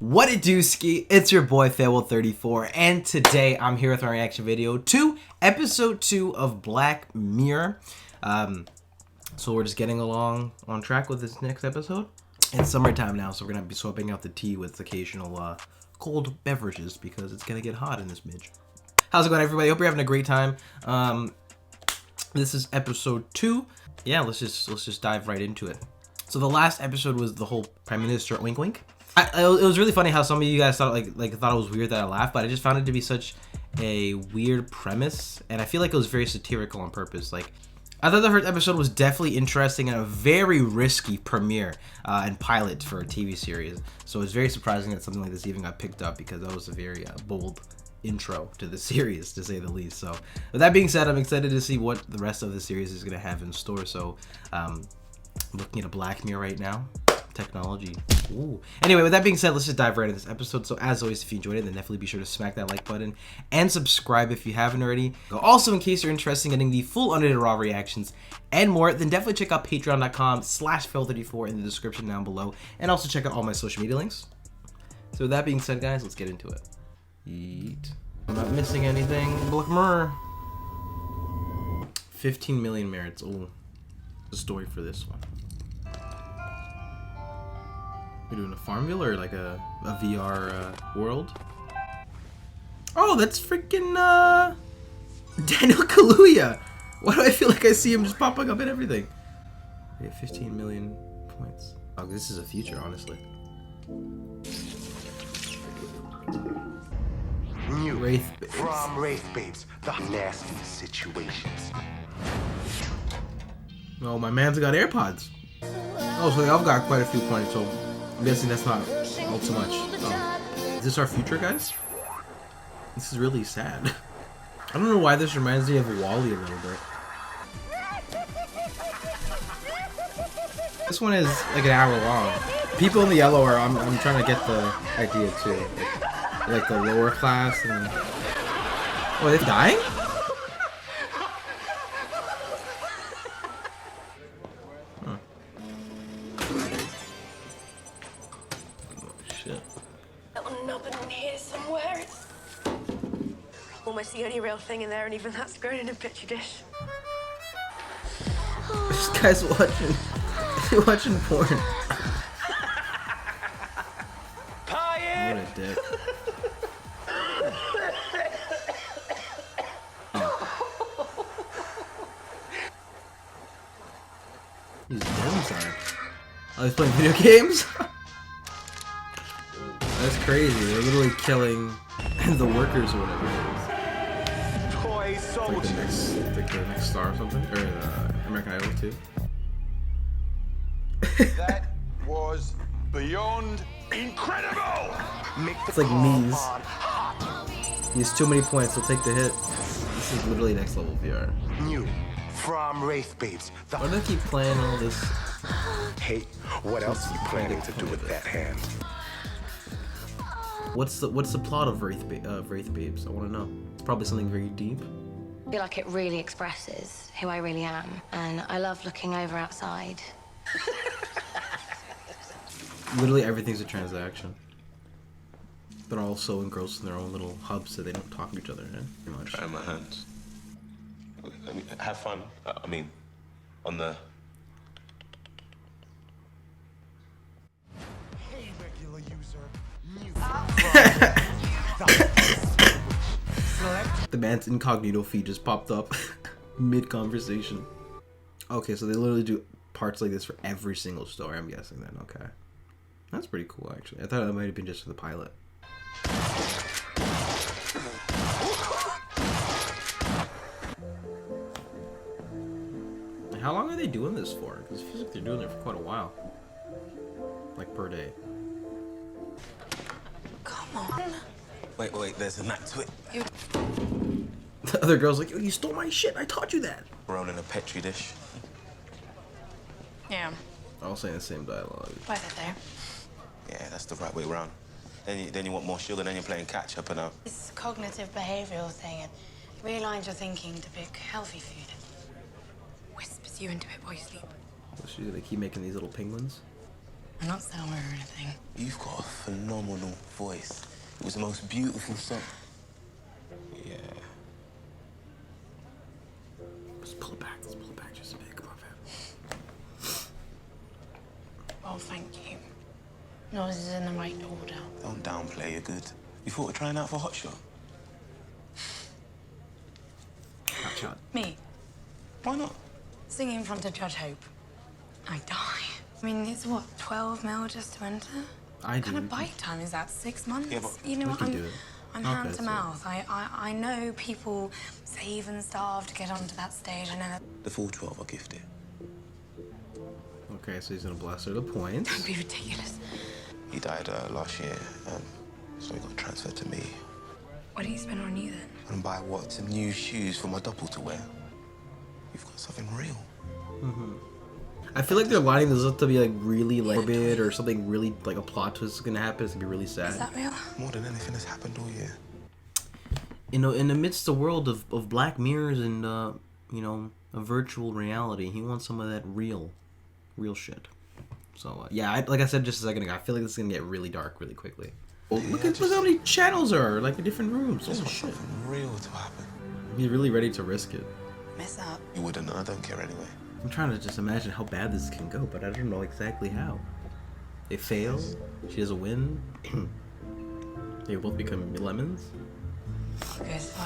What it do, ski? It's your boy Farewell34, and today I'm here with my reaction video to episode 2 of Black Mirror. So we're just getting along on track with this next episode. It's summertime now, so we're gonna be swapping out the tea with occasional cold beverages because it's gonna get hot in this bitch. How's it going, everybody? Hope you're having a great time. This is episode 2. Yeah, let's just dive right into it. So the last episode was the whole Prime Minister wink wink. It was really funny how some of you guys thought thought it was weird that I laughed, but I just found it to be such a weird premise, and I feel like it was very satirical on purpose. Like, I thought the first episode was definitely interesting and a very risky premiere and pilot for a TV series. So it's very surprising that something like this even got picked up, because that was a very bold intro to the series, to say the least. So with that being said, I'm excited to see what the rest of the series is going to have in store. So looking at a Black Mirror right now. Technology. Ooh. Anyway, with that being said, let's just dive right into this episode. So as always, if you enjoyed it, then definitely be sure to smack that like button and subscribe if you haven't already. Also, in case you're interested in getting the full unedited raw reactions and more, then definitely check out patreon.com/fail34 in the description down below, and also check out all my social media links. So with that being said, guys, let's get into it. Yeet. I'm not missing anything. Black Mirror. 15 million merits. Ooh. The story for this one. We're doing a Farmville or like a VR world? Oh, that's freaking Daniel Kaluuya. Why do I feel like I see him just popping up in everything? We have 15 million points. Oh, this is a future, honestly. New Wraith Babes. From Wraith Babes, the nasty situations. Oh, my man's got AirPods. Oh, so I've got quite a few points, so I'm guessing that's not all too much. Oh. Is this our future, guys? This is really sad. I don't know why this reminds me of WALL-E a little bit. This one is like an hour long. People in the yellow are, I'm trying to get the idea too. Like the lower class and... Oh, they're dying? In here somewhere. Almost the only real thing in there, and even that's grown in a petri dish. This guy's watching porn. What a dick. He's dead inside. Oh, he's playing video games? That's crazy. They're literally killing the workers or whatever it is. Like the next star or something, or American Idol too. That was beyond incredible. It's like Mies. He has too many points. He'll take the hit. This is literally next level VR. New from Wraith Babes. Why do they keep playing all this? Hey, what else are you planning to do with that hand? What's the plot of Wraith Babes? I want to know. It's probably something very deep. I feel like it really expresses who I really am, and I love looking over outside. Literally everything's a transaction. They're all so engrossed in their own little hubs that they don't talk to each other. Pretty much. Try my hands. I mean, have fun. I mean, on the. Hey, regular user. New The man's incognito feed just popped up mid-conversation. Okay, so they literally do parts like this for every single story, I'm guessing then. Okay. That's pretty cool, actually. I thought it might have been just for the pilot. How long are they doing this for? Because it feels like they're doing it for quite a while. Like, per day. Come on. Wait, there's a knack to it. The other girl's like, you stole my shit, I taught you that. Roll in a petri dish. Yeah. All saying the same dialogue. Both are there. Yeah, that's the right way around. Then you want more shield, and then you're playing catch up and up. This cognitive behavioral thing, it realigns your thinking to pick healthy food. Whispers you into it while you sleep. So she's gonna keep making these little penguins. I'm not Selma or anything. You've got a phenomenal voice. It was the most beautiful song. Yeah. Let's pull it back. Let's pull it back just a bit. Come on, fam. Oh, thank you. No, this is in the right order. Don't downplay your good. You thought of trying out for Hot Shot? Hot shot. Me, Why not? singing in front of Judge Hope. I die. I mean, it's what, 12 mil just to enter? I What kind do. of bite time is that? 6 months? Yeah, but you know we what? can do it. I'm Okay, hand to so- mouth. I know people save and starve to get onto that stage. I know that. The full 12 I'll gift it. Okay, so he's gonna bless her the points. Don't be ridiculous. He died last year, so he got transferred to me. What do you spend on you then? And buy what? Some new shoes for my double to wear. You've got something real. I feel like they're lining this up to be like really like morbid or something really like a plot twist is gonna happen. It's gonna be really Is sad. that real? More than anything that's happened all year. You know, in the midst of the world of black mirrors and you know, a virtual reality, he wants some of that real shit. So yeah, like I said just a second ago, I feel like this is gonna get really dark really quickly. Well, look how many channels are like in different rooms. Just Oh want shit! something real to happen. He's really ready to risk it. Mess up. You wouldn't, and I don't care anyway. I'm trying to just imagine how bad this can go, but I don't know exactly how. They fail. She doesn't win. They both become lemons. Okay, so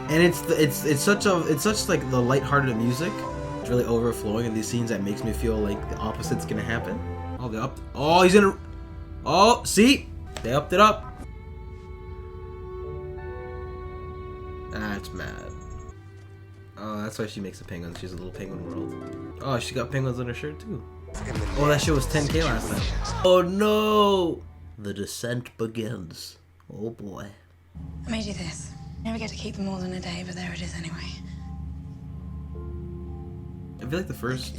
And it's such like the lighthearted music. It's really overflowing in these scenes that makes me feel like the opposite's gonna happen. Oh, they upped. Oh, he's gonna. Oh, see, they upped it up. That's mad. Oh, that's why she makes the penguins. She's a little penguin world. Oh, she got penguins on her shirt too. Oh, that shit was 10K last time. Oh no! The descent begins. Oh boy. I made you this. Never get to keep them more than a day, but there it is anyway. I feel like the first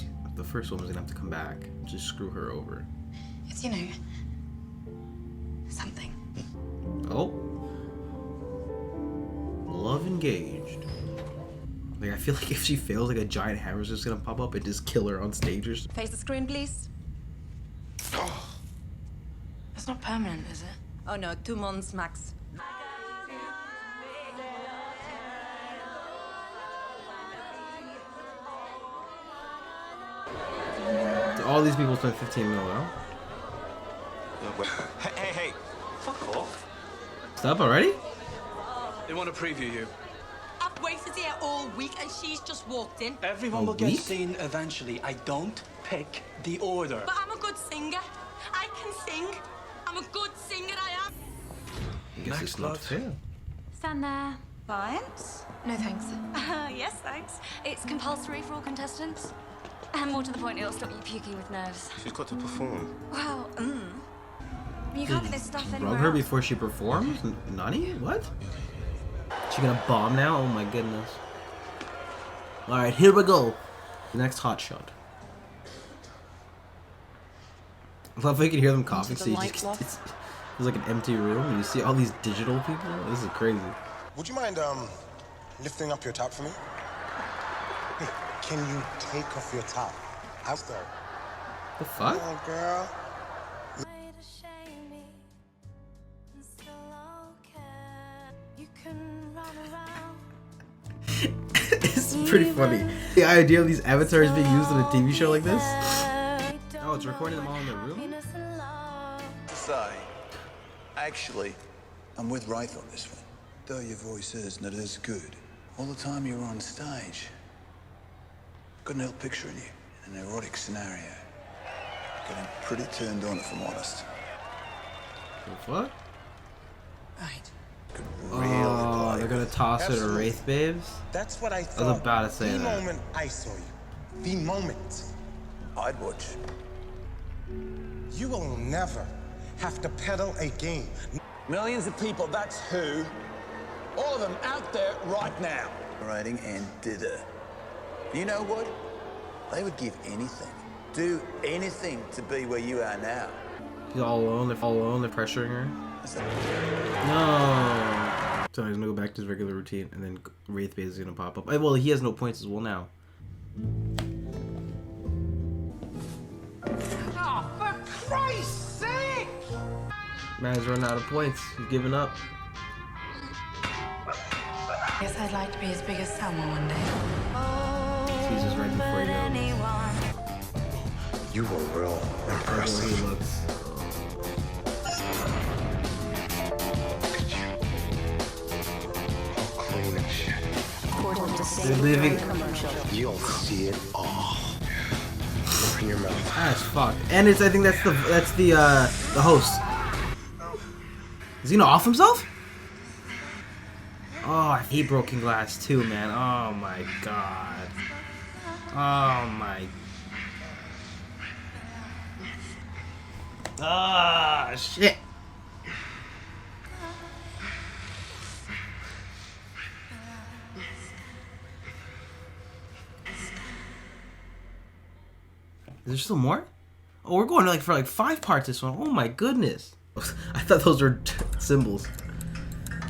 woman's gonna have to come back. Just screw her over. It's, you know, something. Oh. Love engaged. Like, I feel like if she fails, like a giant hammer's just gonna pop up and just kill her on stage or something. Face the screen, please. It's not permanent, is it? Oh no, 2 months max. All these people spent 15 mil, huh? Hey, fuck off. Stop already? They want to preview you. I've waited here all week and she's just walked in. Everyone A will get week? seen eventually. I don't pick the order. But I'm a good singer. I can sing. I'm a good singer, I am. I guess Next it's not blood. fair. Stand there. Clients? No thanks. Yes, thanks. It's compulsory for all contestants. And more to the point, it'll stop you puking with nerves. She's got to perform. Well, you can't get this stuff anywhere Rub her else. before she performs? Nani? What? She gonna bomb now? Oh my goodness. Alright, here we go. The next hot shot. I love if I can hear them coughing, so you just, it's like an empty room and you see all these digital people. This is crazy. Would you mind lifting up your top for me? Hey, can you take off your top? I'll start. The fuck? Oh, girl. It's pretty funny. The idea of these avatars being used in a TV show like this. Oh, it's recording them all in their room? Say, actually, I'm with Wraith on this one. Though your voice is not as good, all the time you're on stage, couldn't help picturing you in an erotic scenario. Getting pretty turned on, if I'm honest. The fuck? Right. Oh, they're gonna toss her to Absolutely. Wraith Babes? That's what I I thought. was about to say the that. moment I saw you. The moment. I'd watch. You will never have to peddle a game. Millions of people, that's who. All of them out there right now. Rating and dither. You know what? They would give anything, do anything to be where you are now. He's all alone, they're pressuring her. No! So he's gonna go back to his regular routine, and then Wraith Base is gonna pop up. Well, he has no points as well now. Oh, for Christ's sake! Man's running out of points. He's giving up. Guess I'd like to be as big as Selma one day. Caesar's right before he goes. You were real impressive. He looks. How clean and shit. They're living. You'll see it all. Open your mouth. That's fucked. And it's, I think that's the host. Is he gonna off himself? Oh, he broken glass too, man. Oh my god. Oh my. Ah, shit. Is there still more? Oh, we're going like for like 5 parts this one. Oh my goodness. I thought those were symbols.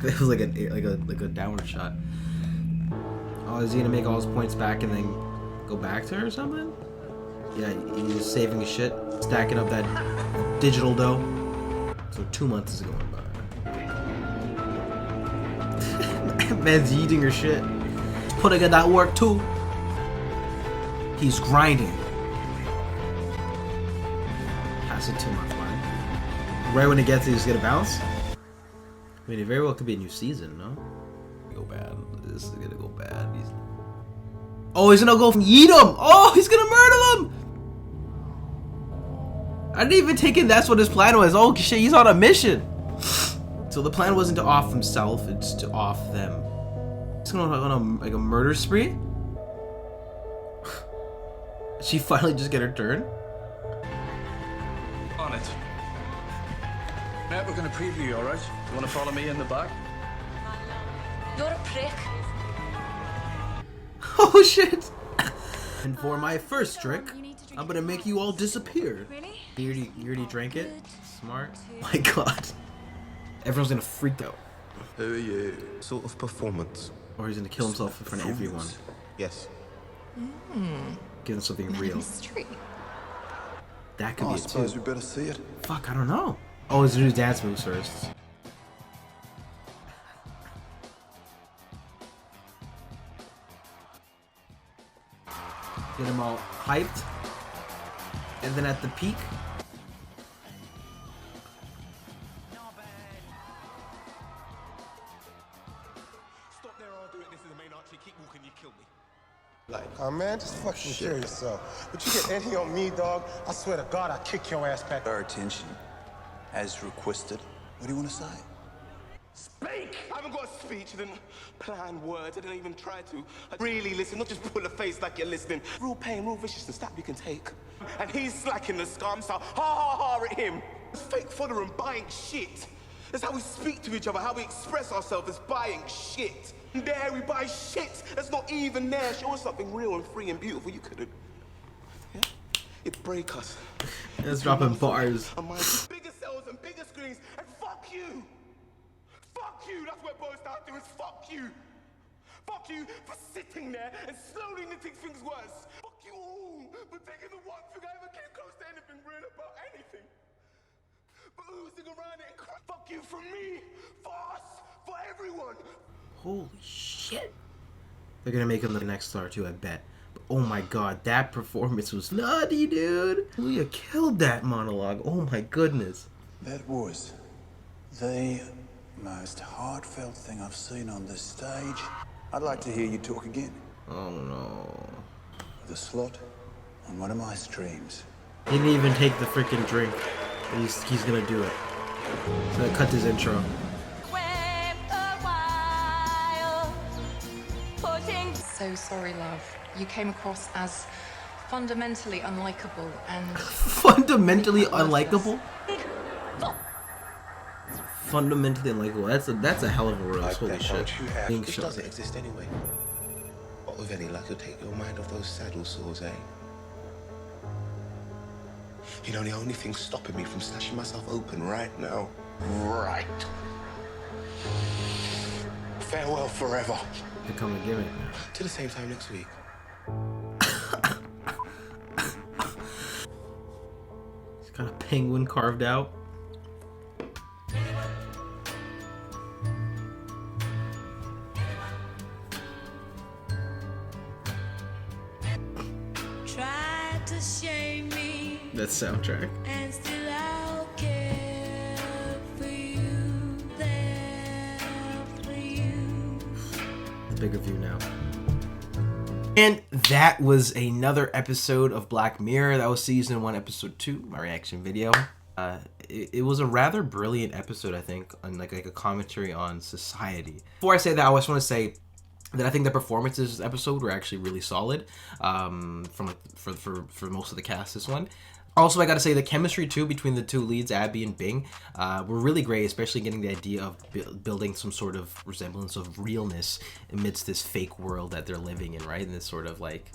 It was like a downward shot. Oh, is he gonna make all his points back and then go back to her or something? Yeah, he's saving his shit, stacking up that digital dough. So 2 months is going by. Man's eating her shit. Putting in that work too. He's grinding. Pass it 2 months, man. Right when it gets it, he's gonna bounce. I mean, it very well could be a new season, no? Go bad. This is gonna go bad. Oh, he's gonna go eat him! Oh, he's gonna murder him! I didn't even take it that's what his plan was. Oh shit, he's on a mission! So the plan wasn't to off himself, it's to off them. He's going on like a murder spree? She finally just get her turn? On it. Now we're going to preview, all right? You want to follow me in the back? You're a prick. Oh shit! And for my first trick, I'm gonna make you all disappear. Really? You already drank it? Smart. My god. Everyone's gonna freak out. Who are you? Sort of performance. Or he's gonna kill himself in front of everyone. Yes. Give him something real. Mystery. That could be I it suppose too. we better see it. Fuck, I don't know. Oh, he's gonna do dance moves first. Get him all hyped. And then at the peak. Stop there, I'll do it. This is the main archery. Keep walking, you kill me. Oh man, just fucking kill yourself. But you get any on me, dog, I swear to God, I'll kick your ass back. Our attention, as requested. What do you want to say? Speak! I haven't got a speech, I didn't plan words, I didn't even try to. I really listen, not just pull a face like you're listening. Real pain, real viciousness, that you can take. And he's slacking the scum, so ha ha ha at him. It's fake fodder and buying shit. That's how we speak to each other, how we express ourselves is buying shit. And there we buy shit that's not even there. Show us something real and free and beautiful, you couldn't. Yeah? It'd break us. Let's drop in bars. Bigger cells and bigger screens, and fuck you! Fuck you! That's what it boils down to, is fuck you! Fuck you for sitting there and slowly knitting things worse! Fuck you all for taking the one thing I ever came close to anything real about anything! But oozing around it and cry. Fuck you from me! For us! For everyone! Holy shit. They're gonna make him the next star too, I bet. But oh my god, that performance was nutty, dude. Leah killed that monologue. Oh my goodness. That was the most heartfelt thing I've seen on this stage. I'd like to hear you talk again. Oh no. The slot on one of my streams. He didn't even take the freaking drink. He's gonna do it. He's gonna cut his intro. So sorry, love. You came across as fundamentally unlikable and... Fundamentally unlikable? Fundamentally unlikable. That's a hell of a roast. Holy shit. Which doesn't exist anyway. But with any luck, you'll take your mind off those saddle sores, eh? You know, the only thing stopping me from slashing myself open right now. Right. Farewell forever. Become a gimmick now. To the same time next week. Got a penguin carved out. Tried to shame me. That soundtrack. And still I'll care for you, there for you. Bigger view now. And that was another episode of Black Mirror. That was season 1, episode 2, my reaction video. It was a rather brilliant episode, I think, on like a commentary on society. Before I say that, I just want to say that I think the performances this episode were actually really solid for most of the cast this one. Also, I gotta say the chemistry too between the two leads, Abby and Bing, were really great, especially getting the idea of building some sort of resemblance of realness amidst this fake world that they're living in, right? And this sort of like,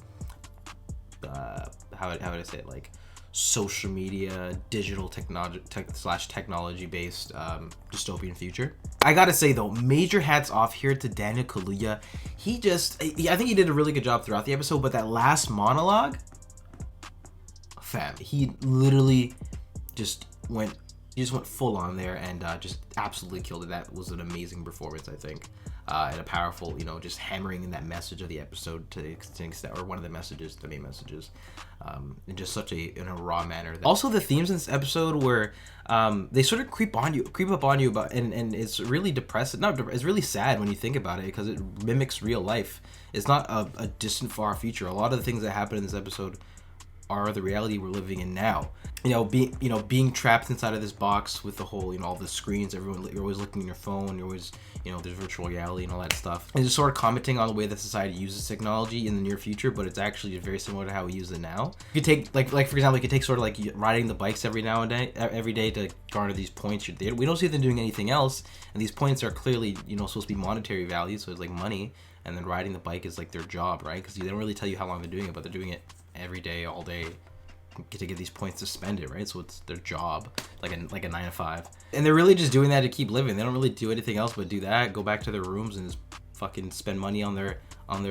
how would I say it, like social media, digital technology based dystopian future. I gotta say though, major hats off here to Daniel Kaluuya. I think he did a really good job throughout the episode, but that last monologue, fam, he literally just went full on there and just absolutely killed it. That was an amazing performance, I think, and a powerful, you know, just hammering in that message of the episode to the extent, or one of the messages, the main messages, in just such in a raw manner. Also, the themes in this episode were they sort of creep up on you about, and it's really depressing. It's really sad when you think about it, because it mimics real life. It's not a distant, far future. A lot of the things that happen in this episode are the reality we're living in now. Being trapped inside of this box with the whole, all the screens, you're always looking at your phone, you're always, there's virtual reality and all that stuff. And just sort of commenting on the way that society uses technology in the near future, but it's actually very similar to how we use it now. You could take, like for example, you could take sort of like riding the bikes every day to garner these points. We don't see them doing anything else, and these points are clearly, supposed to be monetary value, so it's like money, and then riding the bike is like their job, right? Because they don't really tell you how long they're doing it, but they're doing it every day, all day, to get these points to spend it, right? So it's their job, like a 9 to 5, and they're really just doing that to keep living. They don't really do anything else but do that, go back to their rooms and just fucking spend money on their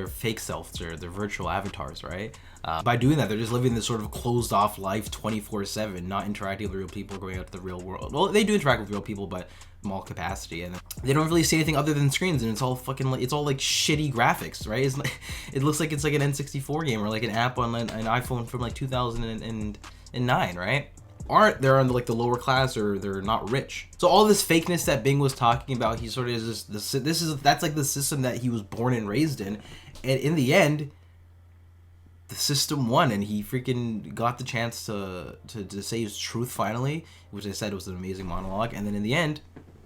fake selves or their virtual avatars, right? By doing that, they're just living this sort of closed off life 24/7, not interacting with real people, going out to the real world. Well, they do interact with real people, but small capacity, and they don't really see anything other than screens, and it's all like shitty graphics, right? It looks like it's like an N64 game or like an app on an iPhone from like 2009, right? They're on like the lower class, or they're not rich. So all this fakeness that Bing was talking about, he sort of is that's like the system that he was born and raised in, and in the end, the system won, and he freaking got the chance to say his truth finally, which I said was an amazing monologue. And then in the end,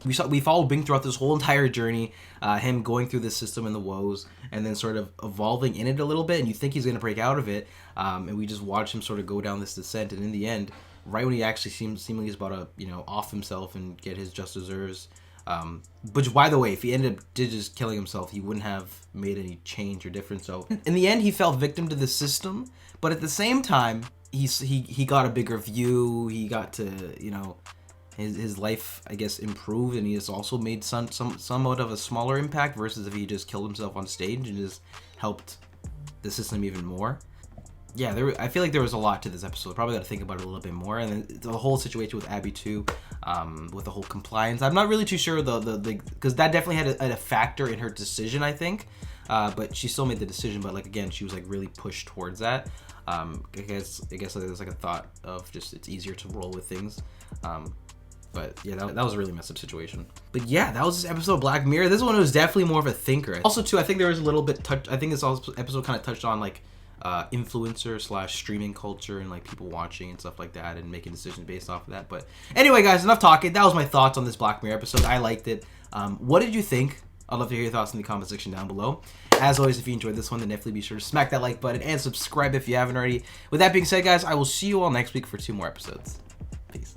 we followed Bing throughout this whole entire journey, him going through the system and the woes, and then sort of evolving in it a little bit, and you think he's gonna break out of it, and we just watch him sort of go down this descent, and in the end, right when he actually seemingly he's about to off himself and get his just deserves, which, by the way, if he did just killing himself, he wouldn't have made any change or difference. So in the end, he fell victim to the system, but at the same time, he got a bigger view. He got to his life, I guess, improved, and he has also made somewhat of a smaller impact versus if he just killed himself on stage and just helped the system even more. Yeah, I feel like there was a lot to this episode. Probably got to think about it a little bit more. And then the whole situation with Abby too, with the whole compliance. I'm not really too sure because that definitely had a factor in her decision, I think. But she still made the decision. But like again, she was like really pushed towards that. I guess there's like a thought of just it's easier to roll with things. But yeah, that was a really messed up situation. But yeah, that was this episode of Black Mirror. This one was definitely more of a thinker. Also too, I think there was a little bit I think this episode kind of touched on like influencer / streaming culture and like people watching and stuff like that and making decisions based off of that. But anyway, guys, enough talking. That was my thoughts on this Black Mirror episode. I liked it. What did you think? I'd love to hear your thoughts in the comment section down below. As always, if you enjoyed this one, then definitely be sure to smack that like button and subscribe if you haven't already. With that being said, guys, I will see you all next week for 2 more episodes. Peace.